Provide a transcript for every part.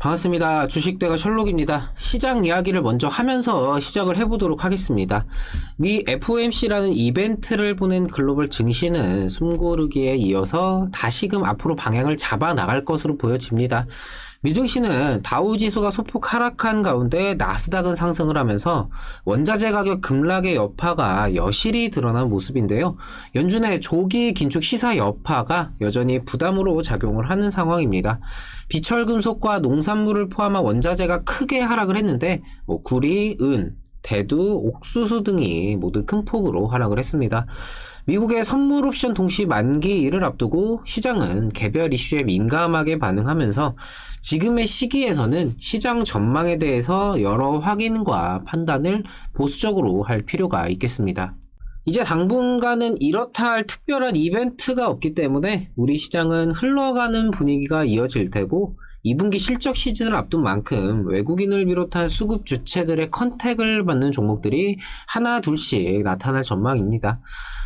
반갑습니다. 주식대가 셜록입니다. 시장 이야기를 먼저 하면서 시작을 해보도록 하겠습니다. 미 FOMC라는 이벤트를 보낸 글로벌 증시는 숨고르기에 이어서 다시금 앞으로 방향을 잡아 나갈 것으로 보여집니다. 미증시는 다우지수가 소폭 하락한 가운데 나스닥은 상승을 하면서 원자재 가격 급락의 여파가 여실히 드러난 모습인데요. 연준의 조기 긴축 시사 여파가 여전히 부담으로 작용을 하는 상황입니다. 비철금속과 농산물을 포함한 원자재가 크게 하락을 했는데 구리, 은, 대두, 옥수수 등이 모두 큰 폭으로 하락을 했습니다. 미국의 선물 옵션 동시 만기일을 앞두고 시장은 개별 이슈에 민감하게 반응하면서 지금의 시기에서는 시장 전망에 대해서 여러 확인과 판단을 보수적으로 할 필요가 있겠습니다. 이제 당분간은 이렇다 할 특별한 이벤트가 없기 때문에 우리 시장은 흘러가는 분위기가 이어질 테고 2분기 실적 시즌을 앞둔 만큼 외국인을 비롯한 수급 주체들의 컨택을 받는 종목들이 하나 둘씩 나타날 전망입니다.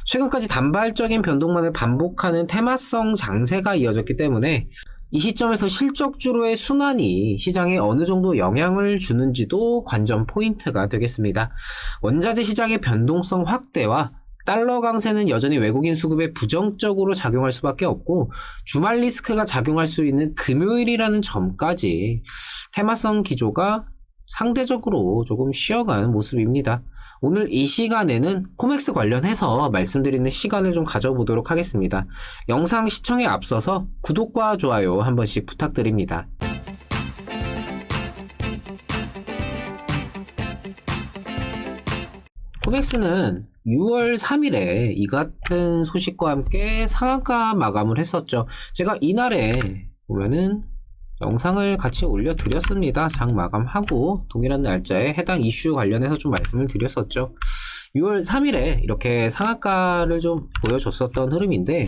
최근까지 단발적인 변동만을 반복하는 테마성 장세가 이어졌기 때문에 이 시점에서 실적주로의 순환이 시장에 어느 정도 영향을 주는지도 관전 포인트가 되겠습니다. 원자재 시장의 변동성 확대와 달러 강세는 여전히 외국인 수급에 부정적으로 작용할 수밖에 없고 주말 리스크가 작용할 수 있는 금요일이라는 점까지 테마성 기조가 상대적으로 조금 쉬어가는 모습입니다. 오늘 이 시간에는 코맥스 관련해서 말씀드리는 시간을 좀 가져보도록 하겠습니다. 영상 시청에 앞서서 구독과 좋아요 한 번씩 부탁드립니다. 코맥스는 6월 3일에 이 같은 소식과 함께 상한가 마감을 했었죠. 제가 이날에 보면은 영상을 같이 올려드렸습니다. 장 마감하고 동일한 날짜에 해당 이슈 관련해서 좀 말씀을 드렸었죠. 6월 3일에 이렇게 상한가를 좀 보여줬었던 흐름인데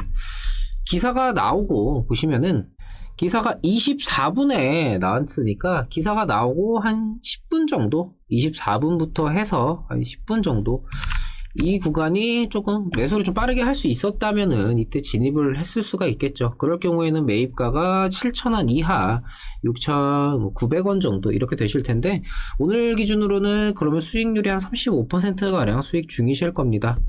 기사가 나오고 보시면은 기사가 24분에 나왔으니까 기사가 나오고 한 10분 정도 24분부터 해서 한 10분 정도 이 구간이 조금 매수를 좀 빠르게 할 수 있었다면은 이때 진입을 했을 수가 있겠죠. 그럴 경우에는 매입가가 7,000원 이하 6,900원 정도 이렇게 되실 텐데 오늘 기준으로는 그러면 수익률이 한 35%가량 수익 중이실 겁니다.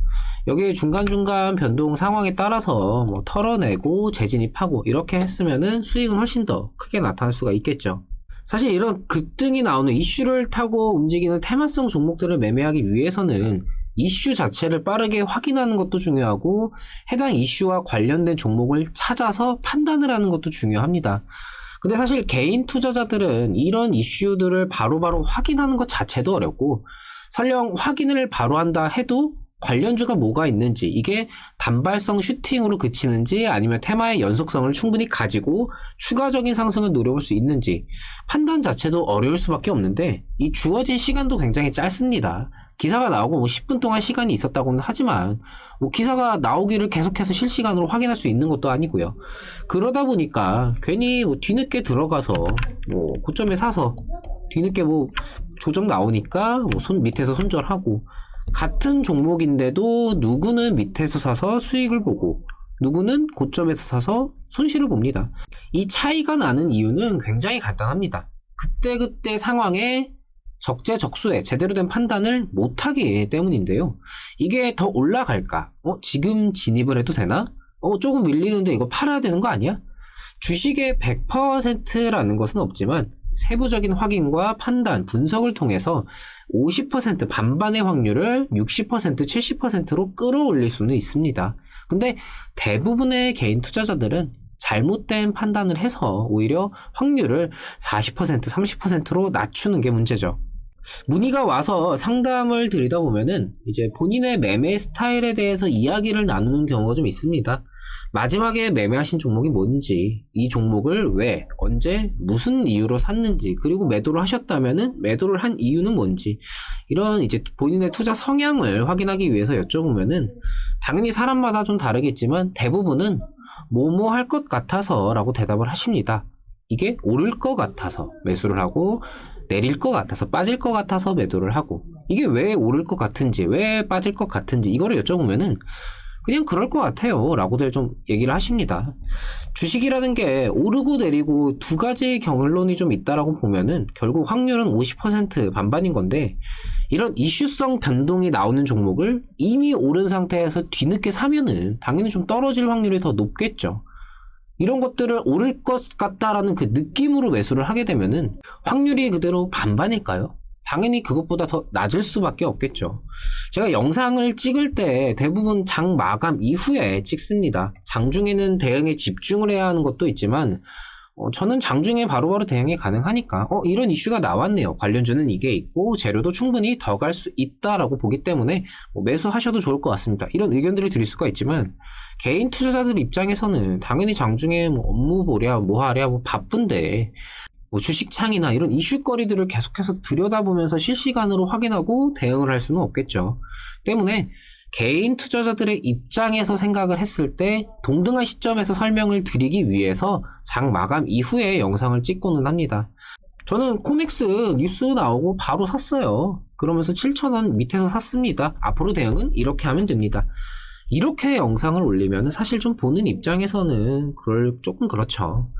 여기에 중간중간 변동 상황에 따라서 뭐 털어내고 재진입하고 이렇게 했으면은 수익은 훨씬 더 크게 나타날 수가 있겠죠. 사실 이런 급등이 나오는 이슈를 타고 움직이는 테마성 종목들을 매매하기 위해서는 이슈 자체를 빠르게 확인하는 것도 중요하고 해당 이슈와 관련된 종목을 찾아서 판단을 하는 것도 중요합니다. 근데 사실 개인 투자자들은 이런 이슈들을 바로바로 확인하는 것 자체도 어렵고 설령 확인을 바로 한다 해도 관련주가 뭐가 있는지 이게 단발성 슈팅으로 그치는지 아니면 테마의 연속성을 충분히 가지고 추가적인 상승을 노려볼 수 있는지 판단 자체도 어려울 수밖에 없는데 이 주어진 시간도 굉장히 짧습니다. 기사가 나오고 10분 동안 시간이 있었다고는 하지만 기사가 나오기를 계속해서 실시간으로 확인할 수 있는 것도 아니고요. 그러다 보니까 괜히 뒤늦게 들어가서 고점에 사서 뒤늦게 조정 나오니까 손 밑에서 손절하고 같은 종목인데도 누구는 밑에서 사서 수익을 보고 누구는 고점에서 사서 손실을 봅니다. 이 차이가 나는 이유는 굉장히 간단합니다. 그때그때 상황에 적재적소에 제대로 된 판단을 못하기 때문인데요. 이게 더 올라갈까? 지금 진입을 해도 되나? 조금 밀리는데 이거 팔아야 되는 거 아니야? 주식의 100%라는 것은 없지만 세부적인 확인과 판단, 분석을 통해서 50% 반반의 확률을 60%, 70%로 끌어올릴 수는 있습니다. 근데 대부분의 개인 투자자들은 잘못된 판단을 해서 오히려 확률을 40%, 30%로 낮추는 게 문제죠. 문의가 와서 상담을 드리다 보면은 이제 본인의 매매 스타일에 대해서 이야기를 나누는 경우가 좀 있습니다. 마지막에 매매하신 종목이 뭔지, 이 종목을 왜, 언제, 무슨 이유로 샀는지, 그리고 매도를 하셨다면은 매도를 한 이유는 뭔지, 이런 이제 본인의 투자 성향을 확인하기 위해서 여쭤보면은 당연히 사람마다 좀 다르겠지만 대부분은 뭐뭐 할 것 같아서 라고 대답을 하십니다. 이게 오를 것 같아서 매수를 하고 내릴 것 같아서 빠질 것 같아서 매도를 하고 이게 왜 오를 것 같은지 왜 빠질 것 같은지 이거를 여쭤보면은 그냥 그럴 것 같아요 라고들 좀 얘기를 하십니다. 주식이라는 게 오르고 내리고 두 가지의 경론이 좀 있다라고 보면은 결국 확률은 50% 반반인 건데, 이런 이슈성 변동이 나오는 종목을 이미 오른 상태에서 뒤늦게 사면은 당연히 좀 떨어질 확률이 더 높겠죠. 이런 것들을 오를 것 같다라는 그 느낌으로 매수를 하게 되면은 확률이 그대로 반반일까요? 당연히 그것보다 더 낮을 수밖에 없겠죠. 제가 영상을 찍을 때 대부분 장 마감 이후에 찍습니다. 장중에는 대응에 집중을 해야 하는 것도 있지만 저는 장중에 바로바로 대응이 가능하니까 이런 이슈가 나왔네요. 관련주는 이게 있고 재료도 충분히 더 갈 수 있다라고 보기 때문에 매수하셔도 좋을 것 같습니다. 이런 의견들을 드릴 수가 있지만 개인 투자자들 입장에서는 당연히 장중에 업무 보랴 뭐 하랴 바쁜데 주식창이나 이런 이슈거리들을 계속해서 들여다보면서 실시간으로 확인하고 대응을 할 수는 없겠죠. 때문에 개인 투자자들의 입장에서 생각을 했을 때 동등한 시점에서 설명을 드리기 위해서 장 마감 이후에 영상을 찍고는 합니다. 저는 코믹스 뉴스 나오고 바로 샀어요. 그러면서 7,000원 밑에서 샀습니다. 앞으로 대응은 이렇게 하면 됩니다. 이렇게 영상을 올리면 사실 좀 보는 입장에서는 조금 그렇죠.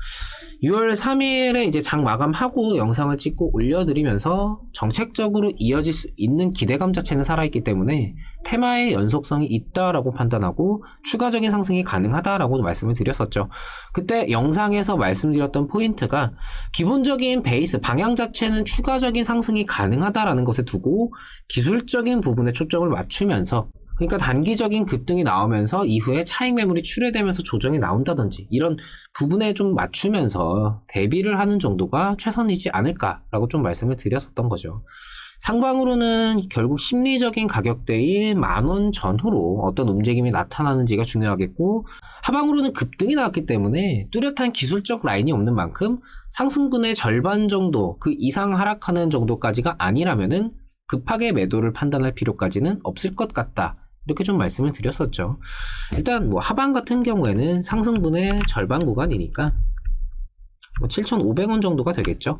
6월 3일에 이제 장 마감하고 영상을 찍고 올려드리면서 정책적으로 이어질 수 있는 기대감 자체는 살아있기 때문에 테마의 연속성이 있다라고 판단하고 추가적인 상승이 가능하다라고 말씀을 드렸었죠. 그때 영상에서 말씀드렸던 포인트가 기본적인 베이스 방향 자체는 추가적인 상승이 가능하다라는 것에 두고 기술적인 부분에 초점을 맞추면서, 그러니까 단기적인 급등이 나오면서 이후에 차익 매물이 출회되면서 조정이 나온다든지 이런 부분에 좀 맞추면서 대비를 하는 정도가 최선이지 않을까라고 좀 말씀을 드렸었던 거죠. 상방으로는 결국 심리적인 가격대인 10,000원 전후로 어떤 움직임이 나타나는지가 중요하겠고, 하방으로는 급등이 나왔기 때문에 뚜렷한 기술적 라인이 없는 만큼 상승분의 절반 정도 그 이상 하락하는 정도까지가 아니라면은 급하게 매도를 판단할 필요까지는 없을 것 같다. 이렇게 좀 말씀을 드렸었죠. 일단 하방 같은 경우에는 상승분의 절반 구간이니까 7,500원 정도가 되겠죠.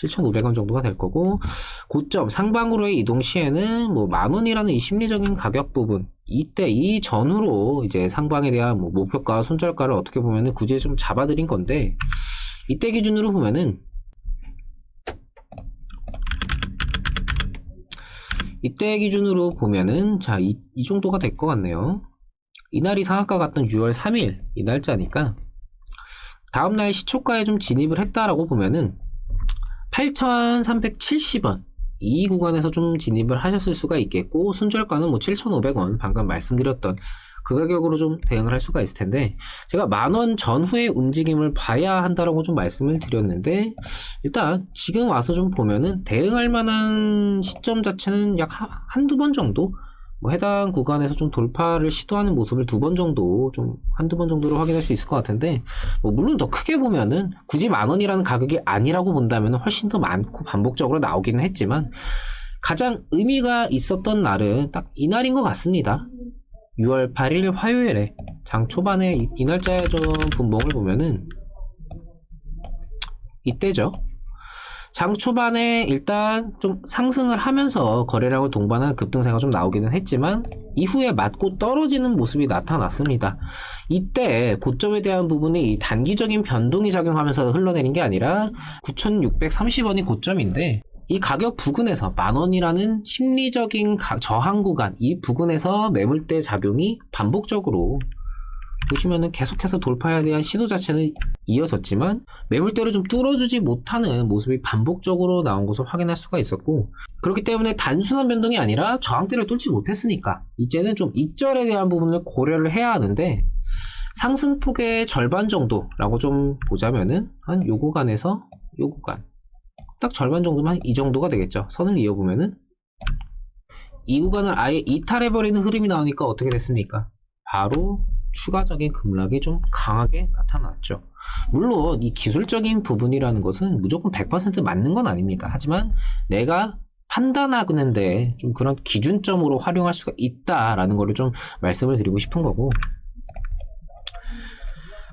7,500원 정도가 될 거고, 고점 상방으로의 이동 시에는 10,000원이라는 이 심리적인 가격 부분, 이때 이 전후로 이제 상방에 대한 목표가 손절가를 어떻게 보면은 굳이 좀 잡아드린 건데, 이때 기준으로 보면은 이때 기준으로 보면은 이 정도가 될 것 같네요. 이날이 상한가 같던 6월 3일 이 날짜니까 다음날 시초가에 좀 진입을 했다라고 보면은 8,370원 이 구간에서 좀 진입을 하셨을 수가 있겠고, 손절가는 7,500원 방금 말씀드렸던 그 가격으로 좀 대응을 할 수가 있을 텐데, 제가 10,000원 전후의 움직임을 봐야 한다라고 좀 말씀을 드렸는데, 일단 지금 와서 좀 보면은 대응할 만한 시점 자체는 약 한두 번 정도, 해당 구간에서 좀 돌파를 시도하는 모습을 한두 번 정도로 확인할 수 있을 것 같은데, 물론 더 크게 보면은 굳이 10,000원이라는 가격이 아니라고 본다면 훨씬 더 많고 반복적으로 나오기는 했지만, 가장 의미가 있었던 날은 딱 이날인 것 같습니다. 6월 8일 화요일에 장 초반에 이 날짜의 좀 분봉을 보면은 이때죠. 장 초반에 일단 좀 상승을 하면서 거래량을 동반한 급등세가 좀 나오기는 했지만 이후에 맞고 떨어지는 모습이 나타났습니다. 이때 고점에 대한 부분이 이 단기적인 변동이 작용하면서 흘러내린 게 아니라 9,630원이 고점인데, 이 가격 부근에서 10,000원이라는 심리적인 저항 구간, 이 부근에서 매물대 작용이 반복적으로 보시면은 계속해서 돌파에 대한 시도 자체는 이어졌지만 매물대를 좀 뚫어주지 못하는 모습이 반복적으로 나온 것을 확인할 수가 있었고, 그렇기 때문에 단순한 변동이 아니라 저항대를 뚫지 못했으니까 이제는 좀 익절에 대한 부분을 고려를 해야 하는데, 상승폭의 절반 정도라고 좀 보자면은 한 요 구간에서 요 구간 딱 절반 정도면 이 정도가 되겠죠. 선을 이어보면은 이 구간을 아예 이탈해버리는 흐름이 나오니까 어떻게 됐습니까? 바로 추가적인 급락이 좀 강하게 나타났죠. 물론 이 기술적인 부분이라는 것은 무조건 100% 맞는 건 아닙니다. 하지만 내가 판단하는데 좀 그런 기준점으로 활용할 수가 있다라는 거를 좀 말씀을 드리고 싶은 거고,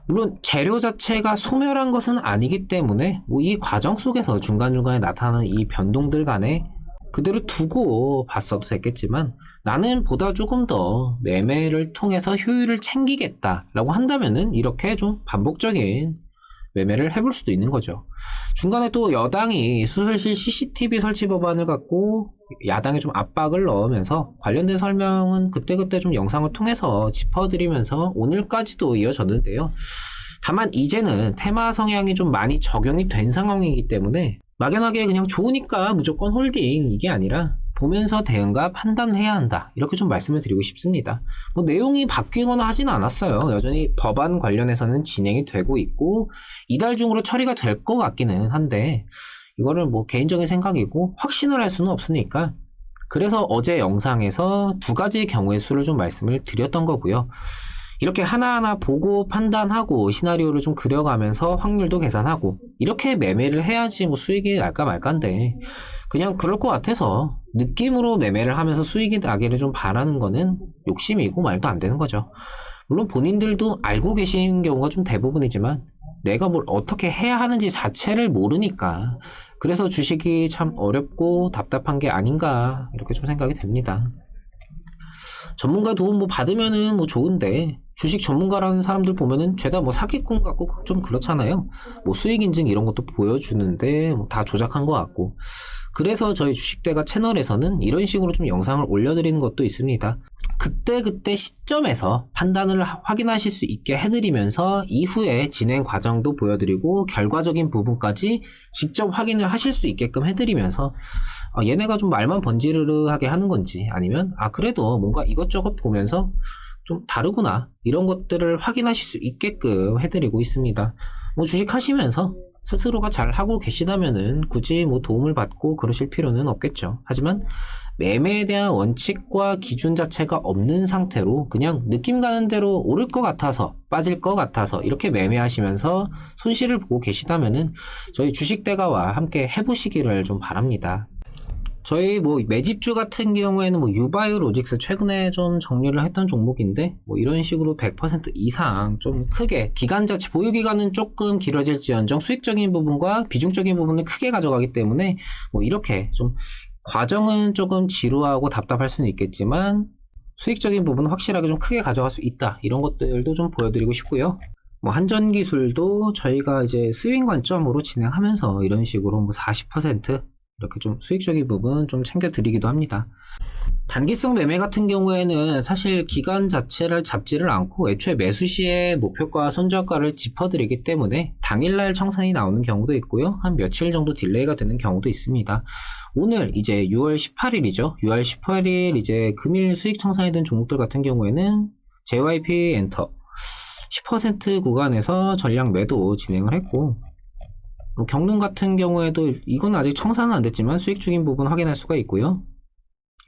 물론 재료 자체가 소멸한 것은 아니기 때문에 이 과정 속에서 중간중간에 나타나는 이 변동들 간에 그대로 두고 봤어도 됐겠지만 나는 보다 조금 더 매매를 통해서 효율을 챙기겠다라고 한다면은 이렇게 좀 반복적인 매매를 해볼 수도 있는 거죠. 중간에 또 여당이 수술실 CCTV 설치 법안을 갖고 야당에 좀 압박을 넣으면서 관련된 설명은 그때그때 좀 영상을 통해서 짚어드리면서 오늘까지도 이어졌는데요. 다만 이제는 테마 성향이 좀 많이 적용이 된 상황이기 때문에 막연하게 그냥 좋으니까 무조건 홀딩 이게 아니라 보면서 대응과 판단해야 한다. 이렇게 좀 말씀을 드리고 싶습니다. 뭐 내용이 바뀌거나 하진 않았어요. 여전히 법안 관련해서는 진행이 되고 있고 이달 중으로 처리가 될 것 같기는 한데 이거를 뭐 개인적인 생각이고 확신을 할 수는 없으니까 그래서 어제 영상에서 두 가지 경우의 수를 좀 말씀을 드렸던 거고요. 이렇게 하나하나 보고 판단하고 시나리오를 좀 그려가면서 확률도 계산하고 이렇게 매매를 해야지 뭐 수익이 날까 말까인데 그냥 그럴 것 같아서 느낌으로 매매를 하면서 수익이 나기를 좀 바라는 거는 욕심이고 말도 안 되는 거죠. 물론 본인들도 알고 계신 경우가 좀 대부분이지만 내가 뭘 어떻게 해야 하는지 자체를 모르니까 그래서 주식이 참 어렵고 답답한 게 아닌가 이렇게 좀 생각이 됩니다. 전문가 도움 뭐 받으면은 뭐 좋은데 주식 전문가라는 사람들 보면은 죄다 뭐 사기꾼 같고 좀 그렇잖아요. 뭐 수익 인증 이런 것도 보여주는데 뭐 다 조작한 것 같고 그래서 저희 주식대가 채널에서는 이런 식으로 좀 영상을 올려드리는 것도 있습니다. 그때 시점에서 판단을 확인하실 수 있게 해드리면서 이후에 진행 과정도 보여드리고 결과적인 부분까지 직접 확인을 하실 수 있게끔 해드리면서 얘네가 좀 말만 번지르르하게 하는 건지 아니면 그래도 뭔가 이것저것 보면서 좀 다르구나 이런 것들을 확인하실 수 있게끔 해드리고 있습니다. 뭐 주식 하시면서 스스로가 잘 하고 계시다면은 굳이 뭐 도움을 받고 그러실 필요는 없겠죠. 하지만 매매에 대한 원칙과 기준 자체가 없는 상태로 그냥 느낌 가는 대로 오를 것 같아서 빠질 것 같아서 이렇게 매매하시면서 손실을 보고 계시다면은 저희 주식대가와 함께 해보시기를 좀 바랍니다. 저희 뭐 매집주 같은 경우에는 뭐 유바이오로직스 최근에 좀 정리를 했던 종목인데 뭐 이런 식으로 100% 이상 좀 크게 기간 자체 보유 기간은 조금 길어질지언정 수익적인 부분과 비중적인 부분을 크게 가져가기 때문에 뭐 이렇게 좀 과정은 조금 지루하고 답답할 수는 있겠지만 수익적인 부분은 확실하게 좀 크게 가져갈 수 있다 이런 것들도 좀 보여드리고 싶고요. 뭐 한전기술도 저희가 이제 스윙 관점으로 진행하면서 이런 식으로 뭐 40% 이렇게 좀 수익적인 부분 좀 챙겨드리기도 합니다. 단기성 매매 같은 경우에는 사실 기간 자체를 잡지를 않고 애초에 매수 시에 목표가 손절가를 짚어드리기 때문에 당일날 청산이 나오는 경우도 있고요. 한 며칠 정도 딜레이가 되는 경우도 있습니다. 오늘 이제 6월 18일이죠. 6월 18일 이제 금일 수익 청산이 된 종목들 같은 경우에는 JYP 엔터 10% 구간에서 전량 매도 진행을 했고 뭐 경릉 같은 경우에도 이건 아직 청산은 안 됐지만 수익 중인 부분 확인할 수가 있고요.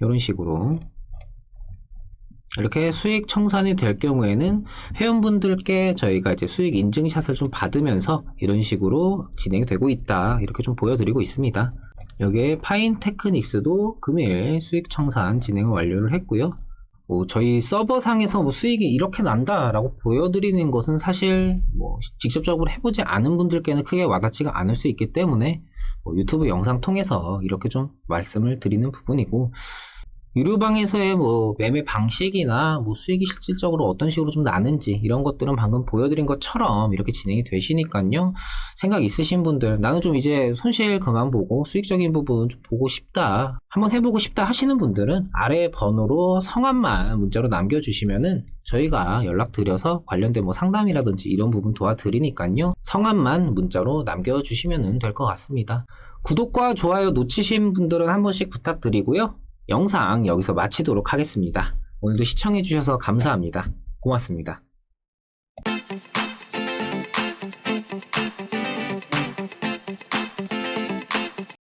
이런 식으로 이렇게 수익 청산이 될 경우에는 회원분들께 저희가 이제 수익 인증샷을 좀 받으면서 이런 식으로 진행이 되고 있다 이렇게 좀 보여드리고 있습니다. 여기에 파인테크닉스도 금일 수익 청산 진행을 완료를 했고요. 뭐 저희 서버상에서 뭐 수익이 이렇게 난다라고 보여드리는 것은 사실 뭐 직접적으로 해보지 않은 분들께는 크게 와닿지가 않을 수 있기 때문에 뭐 유튜브 영상 통해서 이렇게 좀 말씀을 드리는 부분이고 유료방에서의 뭐 매매 방식이나 뭐 수익이 실질적으로 어떤 식으로 좀 나는지 이런 것들은 방금 보여드린 것처럼 이렇게 진행이 되시니까요. 생각 있으신 분들 나는 좀 이제 손실 그만 보고 수익적인 부분 좀 보고 싶다 한번 해보고 싶다 하시는 분들은 아래 번호로 성함만 문자로 남겨주시면은 저희가 연락드려서 관련된 뭐 상담이라든지 이런 부분 도와드리니까요. 성함만 문자로 남겨주시면 될 것 같습니다. 구독과 좋아요 놓치신 분들은 한 번씩 부탁드리고요. 영상 여기서 마치도록 하겠습니다. 오늘도 시청해주셔서 감사합니다. 고맙습니다.